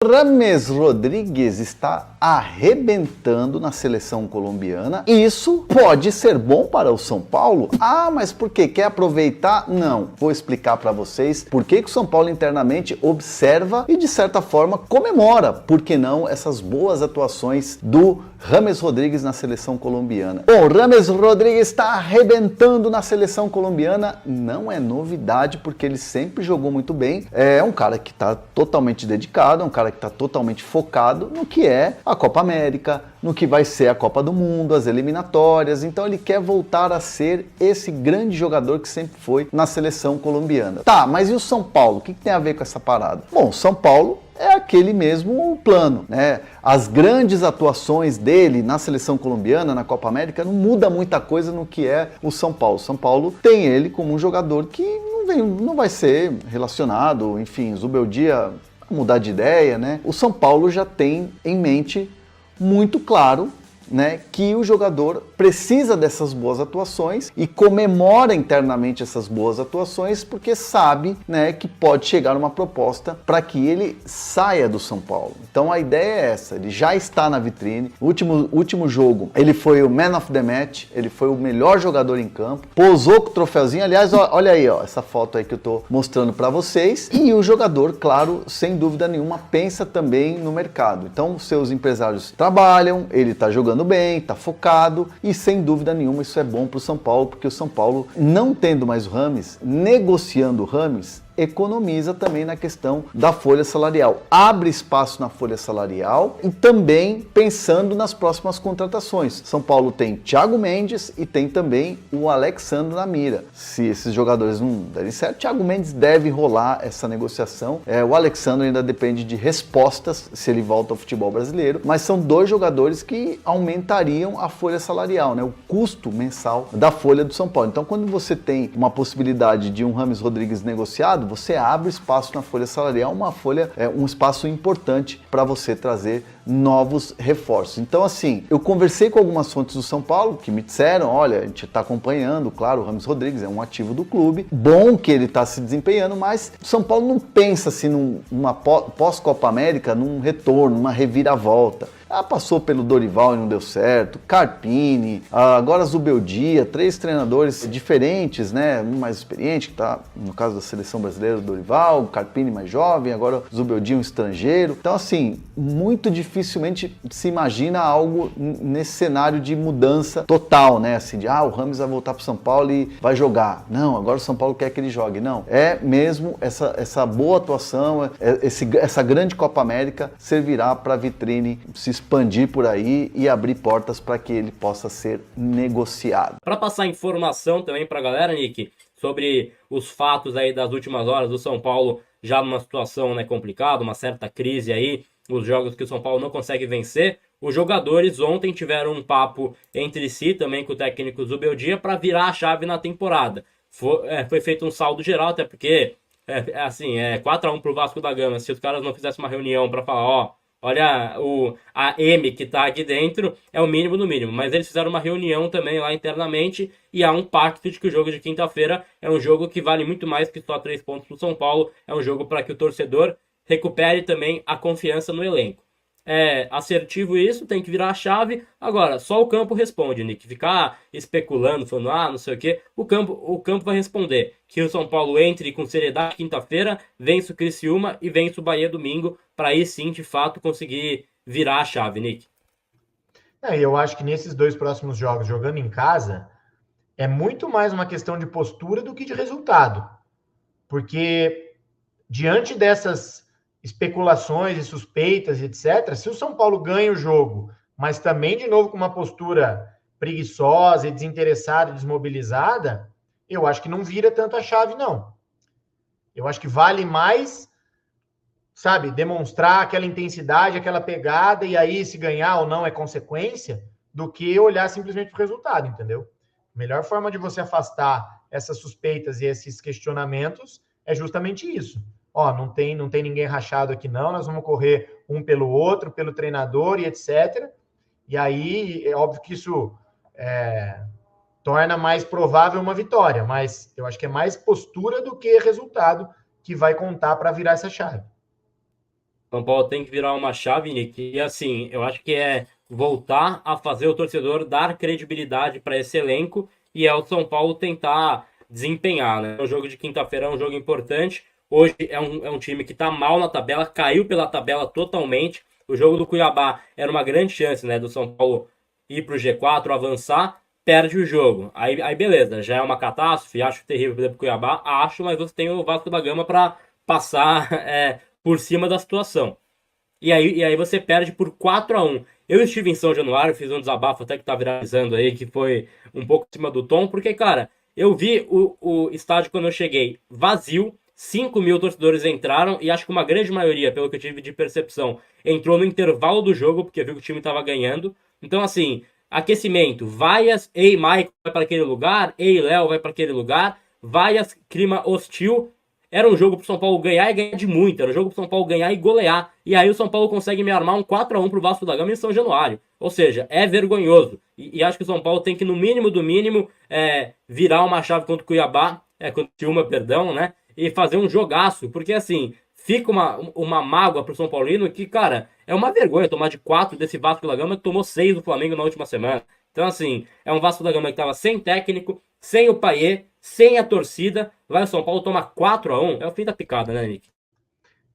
Rames Rodrigues está arrebentando na seleção colombiana. Isso pode ser bom para o São Paulo? Ah, mas por quê? Quer aproveitar? Não. Vou explicar para vocês por que o São Paulo internamente observa e de certa forma comemora, por que não, essas boas atuações do Rames Rodrigues na seleção colombiana. Bom, Rames Rodrigues está arrebentando na seleção colombiana, não é novidade porque ele sempre jogou muito bem. É um cara que está totalmente dedicado, é um cara que está totalmente focado no que é a Copa América, no que vai ser a Copa do Mundo, as eliminatórias. Então ele quer voltar a ser esse grande jogador que sempre foi na seleção colombiana. Tá, mas e o São Paulo? O que tem a ver com essa parada? Bom, São Paulo é aquele mesmo plano, né? As grandes atuações dele na seleção colombiana, na Copa América, não muda muita coisa no que é o São Paulo. O São Paulo tem ele como um jogador que não vai ser relacionado, enfim, Zubeldia mudar de ideia, né? O São Paulo já tem em mente muito claro, né, que o jogador precisa dessas boas atuações e comemora internamente essas boas atuações porque sabe, né, que pode chegar uma proposta para que ele saia do São Paulo. Então a ideia é essa, ele já está na vitrine. O último jogo, ele foi o Man of the Match, ele foi o melhor jogador em campo, posou com o troféuzinho, aliás, olha aí, ó, essa foto aí que eu tô mostrando para vocês, e o jogador, claro, sem dúvida nenhuma, pensa também no mercado. Então seus empresários trabalham, ele tá jogando bem, tá focado e sem dúvida nenhuma isso é bom para o São Paulo, porque o São Paulo, não tendo mais o Rames, negociando o Rames, economiza também na questão da folha salarial, abre espaço na folha salarial e também pensando nas próximas contratações. São Paulo tem Thiago Mendes e tem também o Alexandre na mira. Se esses jogadores não derem certo, Thiago Mendes deve rolar essa negociação. O Alexandre ainda depende de respostas se ele volta ao futebol brasileiro, mas são dois jogadores que aumentariam a folha salarial, né? O custo mensal da folha do São Paulo. Então, quando você tem uma possibilidade de um Rames Rodrigues negociado, você abre espaço na folha salarial, um espaço importante para você trazer novos reforços. Então, assim, eu conversei com algumas fontes do São Paulo que me disseram, olha, a gente está acompanhando, claro, o Rames Rodrigues é um ativo do clube, bom que ele está se desempenhando, mas o São Paulo não pensa assim numa pós-Copa América, num retorno, numa reviravolta. Passou pelo Dorival e não deu certo, Carpini, agora Zubeldia, 3 treinadores diferentes, né? Um mais experiente, que está no caso da seleção brasileira, o Dorival, Carpini mais jovem, agora Zubeldia um estrangeiro. Então, assim, muito dificilmente se imagina algo nesse cenário de mudança total, né? Assim, de o Rames vai voltar para o São Paulo e vai jogar. Não, agora o São Paulo quer que ele jogue. Não, é mesmo essa boa atuação, essa grande Copa América servirá para a vitrine se expandir por aí e abrir portas para que ele possa ser negociado. Para passar informação também para a galera, Nick, sobre os fatos aí das últimas horas do São Paulo já numa situação, né, complicada, uma certa crise aí, os jogos que o São Paulo não consegue vencer, os jogadores ontem tiveram um papo entre si também com o técnico Zubeldia para virar a chave na temporada. Foi feito um saldo geral, até porque 4-1 pro Vasco da Gama. Se os caras não fizessem uma reunião para falar, olha, a M que tá aqui dentro é o mínimo do mínimo. Mas eles fizeram uma reunião também lá internamente e há um pacto de que o jogo de quinta-feira é um jogo que vale muito mais que só 3 pontos pro São Paulo. É um jogo para que o torcedor recupere também a confiança no elenco. É assertivo isso, tem que virar a chave. Agora, só o campo responde, Nick. Ficar especulando, falando, não sei o quê. O campo vai responder. Que o São Paulo entre com seriedade quinta-feira, vence o Criciúma e vence o Bahia domingo, para aí sim, de fato, conseguir virar a chave, Nick. Eu acho que nesses 2 próximos jogos, jogando em casa, é muito mais uma questão de postura do que de resultado. Porque, diante dessas especulações e suspeitas, etc., se o São Paulo ganha o jogo, mas também, de novo, com uma postura preguiçosa e desinteressada, desmobilizada, eu acho que não vira tanto a chave, não. Eu acho que vale mais, sabe, demonstrar aquela intensidade, aquela pegada, e aí se ganhar ou não é consequência, do que olhar simplesmente para o resultado, entendeu? A melhor forma de você afastar essas suspeitas e esses questionamentos é justamente isso. Não tem ninguém rachado aqui não, nós vamos correr um pelo outro, pelo treinador e etc. E aí, é óbvio que isso torna mais provável uma vitória, mas eu acho que é mais postura do que resultado que vai contar para virar essa chave. São Paulo tem que virar uma chave, Nick, e assim, eu acho que é voltar a fazer o torcedor dar credibilidade para esse elenco e é o São Paulo tentar desempenhar, né? O jogo de quinta-feira é um jogo importante. Hoje é um time que está mal na tabela, caiu pela tabela totalmente. O jogo do Cuiabá era uma grande chance, né, do São Paulo ir para o G4, avançar, perde o jogo. Aí beleza, já é uma catástrofe, acho terrível para o Cuiabá, acho, mas você tem o Vasco da Gama para passar por cima da situação. E aí você perde por 4-1. Eu estive em São Januário, fiz um desabafo até que tá viralizando aí, que foi um pouco acima do tom, porque, cara, eu vi o estádio quando eu cheguei vazio, 5 mil torcedores entraram, e acho que uma grande maioria, pelo que eu tive de percepção, entrou no intervalo do jogo, porque viu que o time tava ganhando. Então, assim, aquecimento, vaias, ei, Maicon vai para aquele lugar, ei, Léo vai para aquele lugar, vaias, clima hostil. Era um jogo pro São Paulo ganhar e ganhar de muito. Era um jogo pro São Paulo ganhar e golear. E aí o São Paulo consegue me armar um 4-1 pro Vasco da Gama em São Januário. Ou seja, é vergonhoso. E acho que o São Paulo tem que, no mínimo do mínimo, virar uma chave contra o Cuiabá, contra o Tiúma, perdão, né? E fazer um jogaço. Porque assim, fica uma mágoa pro São Paulino que, cara, é uma vergonha tomar de 4 desse Vasco da Gama que tomou 6 do Flamengo na última semana. Então, assim, é um Vasco da Gama que tava sem técnico, sem o Payet, sem a torcida. Vai o São Paulo toma 4-1. É o fim da picada, né, Nick?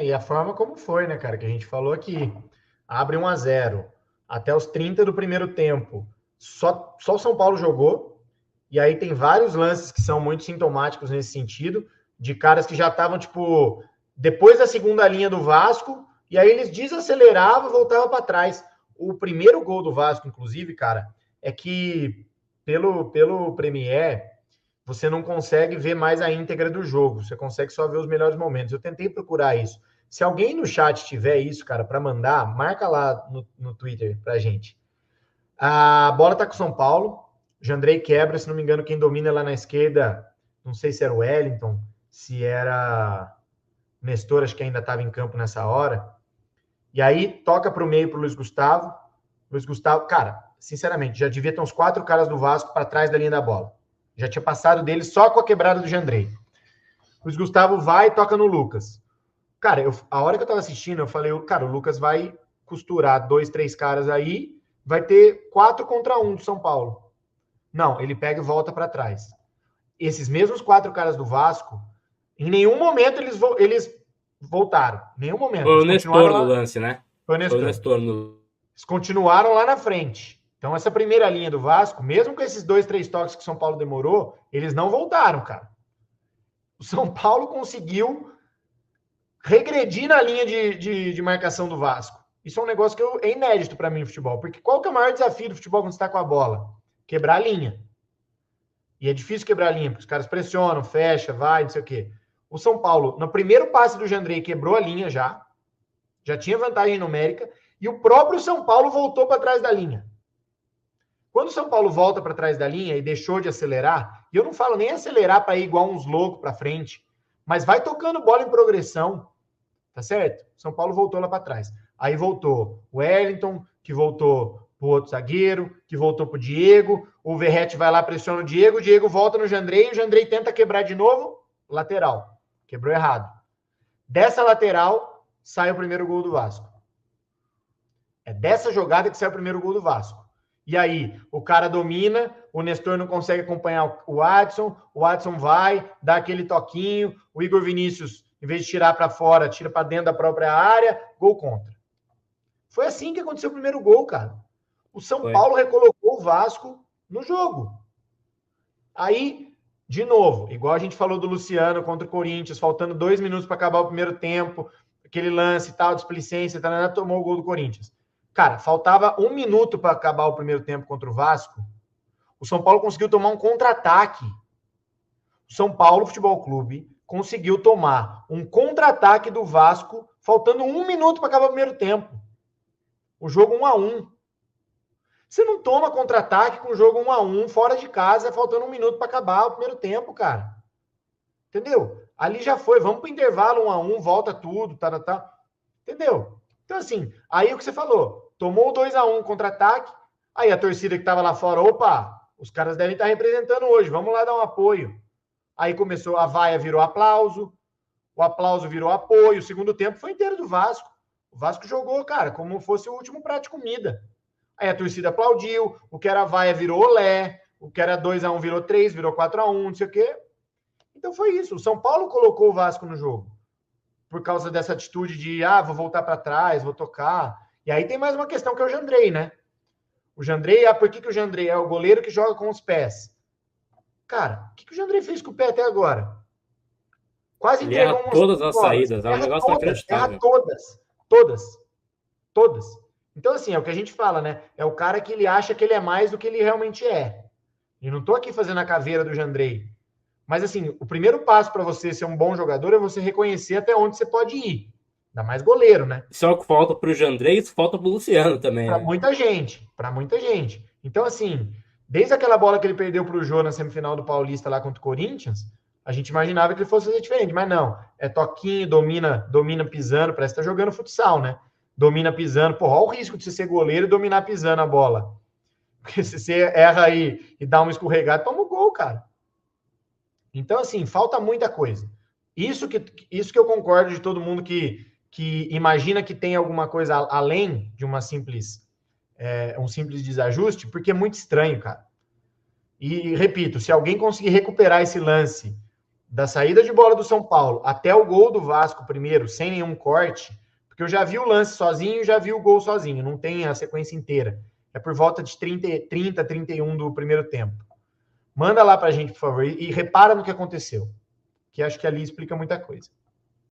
E a forma como foi, né, cara? Que a gente falou aqui. Abre 1-0 até os 30 do primeiro tempo. Só o São Paulo jogou. E aí tem vários lances que são muito sintomáticos nesse sentido, de caras que já estavam, tipo, depois da segunda linha do Vasco, e aí eles desaceleravam e voltavam para trás. O primeiro gol do Vasco, inclusive, cara, é que pelo Premier, você não consegue ver mais a íntegra do jogo, você consegue só ver os melhores momentos. Eu tentei procurar isso. Se alguém no chat tiver isso, cara, para mandar, marca lá no Twitter pra gente. A bola tá com o São Paulo, Jandrei quebra, se não me engano, quem domina lá na esquerda, não sei se era o Wellington, se era Nestor, acho que ainda estava em campo nessa hora. E aí toca para o meio para o Luiz Gustavo. Luiz Gustavo, cara, sinceramente, já devia ter uns 4 caras do Vasco para trás da linha da bola. Já tinha passado dele só com a quebrada do Jandrei. Luiz Gustavo vai e toca no Lucas. Cara, a hora que eu tava assistindo, eu falei, cara, o Lucas vai costurar 2, 3 caras aí, vai ter 4 contra 1 do São Paulo. Não, ele pega e volta para trás. Esses mesmos 4 caras do Vasco, em nenhum momento eles voltaram. Em nenhum momento. Foi o Eles Nestor lá... no lance, né? Foi o Nestor. Foi o Nestor no... Eles continuaram lá na frente. Então, essa primeira linha do Vasco, mesmo com esses 2, 3 toques que o São Paulo demorou, eles não voltaram, cara. O São Paulo conseguiu regredir na linha de marcação do Vasco. Isso é um negócio que é inédito para mim no futebol. Porque qual que é o maior desafio do futebol quando você está com a bola? Quebrar a linha. E é difícil quebrar a linha, porque os caras pressionam, fecha, vai, não sei o quê. O São Paulo, no primeiro passe do Jandrei, quebrou a linha já tinha vantagem numérica, e o próprio São Paulo voltou para trás da linha. Quando o São Paulo volta para trás da linha e deixou de acelerar, e eu não falo nem acelerar para ir igual uns loucos para frente, mas vai tocando bola em progressão, tá certo? São Paulo voltou lá para trás. Aí voltou o Wellington, que voltou pro outro zagueiro, que voltou pro Diego, o Verratti vai lá, pressiona o Diego volta no Jandrei, o Jandrei tenta quebrar de novo, lateral. Quebrou errado. Dessa lateral, sai o primeiro gol do Vasco. É dessa jogada que sai o primeiro gol do Vasco. E aí, o cara domina, o Nestor não consegue acompanhar o Adson vai, dá aquele toquinho, o Igor Vinícius, em vez de tirar para fora, tira para dentro da própria área, gol contra. Foi assim que aconteceu o primeiro gol, cara. O São Paulo recolocou o Vasco no jogo. Aí, de novo, igual a gente falou do Luciano contra o Corinthians, faltando 2 minutos para acabar o primeiro tempo, aquele lance e tal, displicência, tomou o gol do Corinthians. Cara, faltava 1 minuto para acabar o primeiro tempo contra o Vasco. O São Paulo conseguiu tomar um contra-ataque. O São Paulo Futebol Clube conseguiu tomar um contra-ataque do Vasco, faltando 1 minuto para acabar o primeiro tempo. O jogo 1-1. Você não toma contra-ataque com o jogo 1-1, fora de casa, faltando 1 minuto para acabar o primeiro tempo, cara. Entendeu? Ali já foi, vamos para o intervalo 1-1, volta tudo, tá. Entendeu? Então, assim, aí o que você falou, tomou o 2-1 contra-ataque, aí a torcida que estava lá fora, opa, os caras devem estar representando hoje, vamos lá dar um apoio. Aí começou, a vaia virou aplauso, o aplauso virou apoio, o segundo tempo foi inteiro do Vasco. O Vasco jogou, cara, como fosse o último prato de comida. Aí a torcida aplaudiu, o que era vaia virou olé, o que era 2-1 virou 3, virou 4-1, não sei o quê. Então foi isso. O São Paulo colocou o Vasco no jogo. Por causa dessa atitude de, vou voltar para trás, vou tocar. E aí tem mais uma questão que é o Jandrei, né? O Jandrei, por que o Jandrei é o goleiro que joga com os pés? Cara, o que o Jandrei fez com o pé até agora? Quase Ele erra entregou todas as saídas, é um negócio inacreditável. Erra todas. Então, assim, é o que a gente fala, né? É o cara que ele acha que ele é mais do que ele realmente é. E não tô aqui fazendo a caveira do Jandrei. Mas, assim, o primeiro passo para você ser um bom jogador é você reconhecer até onde você pode ir. Ainda mais goleiro, né? Isso é o que falta pro Jandrei, isso falta pro Luciano também, Para né? muita gente. Então, assim, desde aquela bola que ele perdeu pro Jô na semifinal do Paulista lá contra o Corinthians, a gente imaginava que ele fosse fazer diferente, mas não. É toquinho, domina pisando, parece que tá jogando futsal, né? Domina pisando. Porra, olha o risco de você ser goleiro e dominar pisando a bola. Porque se você erra aí e dá uma escorregada, toma o gol, cara. Então, assim, falta muita coisa. Isso que eu concordo de todo mundo que imagina que tem alguma coisa além de uma um simples desajuste, porque é muito estranho, cara. E, repito, se alguém conseguir recuperar esse lance da saída de bola do São Paulo até o gol do Vasco primeiro, sem nenhum corte, porque eu já vi o lance sozinho e já vi o gol sozinho, não tem a sequência inteira. É por volta de 30, 31 do primeiro tempo. Manda lá pra gente, por favor, e repara no que aconteceu, que acho que ali explica muita coisa.